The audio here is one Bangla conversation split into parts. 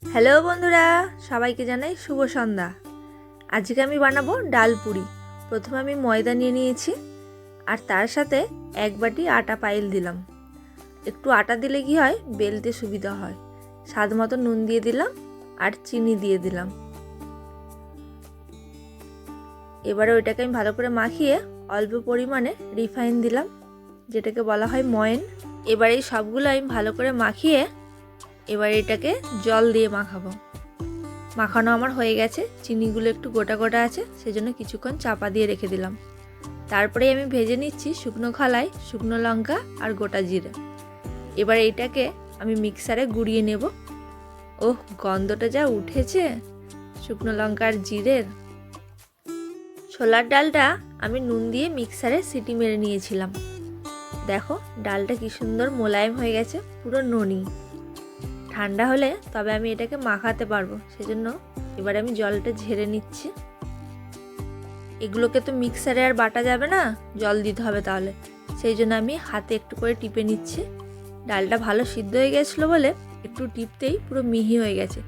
হ্যালো বন্ধুরা, সবাইকে জানাই শুভ সন্ধ্যা। আজকে আমি বানাবো ডাল পুরি। প্রথমে আমি ময়দা নিয়ে নিয়েছি আর তার সাথে 1 বাটি আটা পাইল দিলাম। একটু আটা দিলে কি হয়, বেলতে সুবিধা হয়। স্বাদ মতো নুন দিয়ে দিলাম আর চিনি দিয়ে দিলাম। এবারে ওইটাকে আমি ভালো করে মাখিয়ে অল্প পরিমাণে রিফাইন দিলাম, যেটাকে বলা হয় ময়ন। এবার এই সবগুলো আমি ভালো করে মাখিয়ে এবার এটাকে জল দিয়ে মাখাবো। মাখানো আমার হয়ে গেছে, চিনিগুলো একটু গোটা গোটা আছে, সেজন্য কিছুক্ষণ চাপা দিয়ে রেখে দিলাম। তারপরে আমি ভেজে নিচ্ছি শুকনো খোলায় শুকনো লঙ্কা আর গোটা জিরে। এবার এইটাকে আমি মিক্সারে গুঁড়িয়ে নেব। ওহ, গন্ধটা যা উঠেছে শুকনো লঙ্কা আর জিরের। ছোলার ডালটা আমি নুন দিয়ে মিক্সারে সিটি মেরে নিয়েছিলাম। দেখো ডালটা কি সুন্দর মোলায়েম হয়ে গেছে, পুরো ননি। ঠান্ডা হলে তবে আমি এটাকে মাখাতে পারবো, সেজন্য এবার আমি জলটা ঝেড়ে নিচ্ছি। এগুলোকে তো মিক্সারে আর বাটা যাবে না, জল দিতে হবে তাহলে, সেই জন্য আমি হাতে একটু করে টিপে নিচ্ছি। ডালটা ভালো সিদ্ধ হয়ে গেছিলো বলে একটু টিপতেই পুরো মিহি হয়ে গেছে।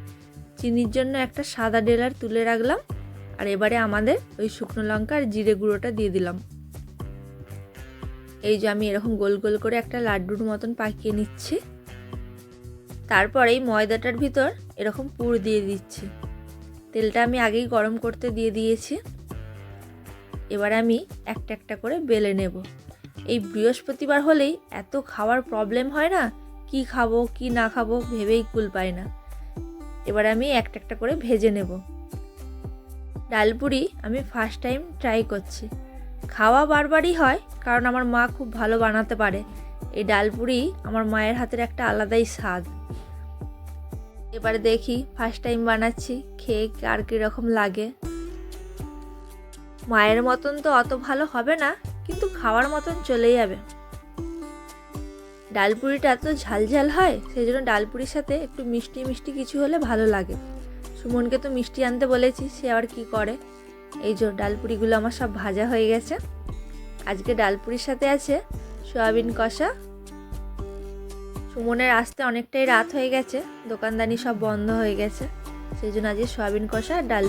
চিনির জন্য একটা সাদা ডেলার তুলে রাখলাম আর এবারে আমাদের ওই শুকনো লঙ্কা আর জিরে গুঁড়োটা দিয়ে দিলাম। এই যে আমি এরকম গোল গোল করে একটা লাড্ডুর মতন পাকিয়ে নিচ্ছি। তারপর এই ময়দাটার ভিতর এরকম পুর দিয়ে দিচ্ছি। তেলটা আমি আগেই গরম করতে দিয়ে দিয়েছি। এবার আমি একটা একটা করে বেলে নেব। এই বৃহস্পতিবার হলেই এত খাওয়ার প্রবলেম হয় না, কি খাবো কি না খাবো ভেবেই কুল পাই না। এবার আমি একটা একটা করে ভেজে নেব। ডালপুরি আমি ফার্স্ট টাইম ট্রাই করছি। খাওয়া বারবারই হয়, কারণ আমার মা খুব ভালো বানাতে পারে। এই ডালপুরি আমার মায়ের হাতের একটা আলাদাই স্বাদ। এবারে দেখি ফার্স্ট টাইম বানাচ্ছি, খেয়ে আর কীরকম লাগে। মায়ের মতন তো অত ভালো হবে না, কিন্তু খাওয়ার মতন চলে যাবে। ডালপুরিটা এত ঝালঝাল হয়, সেই জন্য ডালপুরির সাথে একটু মিষ্টি মিষ্টি কিছু হলে ভালো লাগে। সুমনকে তো মিষ্টি আনতে বলেছি, সে আবার কি করে। এই যে ডালপুরিগুলো আমার সব ভাজা হয়ে গেছে। আজকে ডালপুরির সাথে আছে সয়াবিন কষা। সুমনের আসতে অনেকটাই রাত হয়ে গেছে, দোকানদানি সব বন্ধ হয়ে গেছে, সেই জন্য আজকে সয়াবিন কষা আর ডাল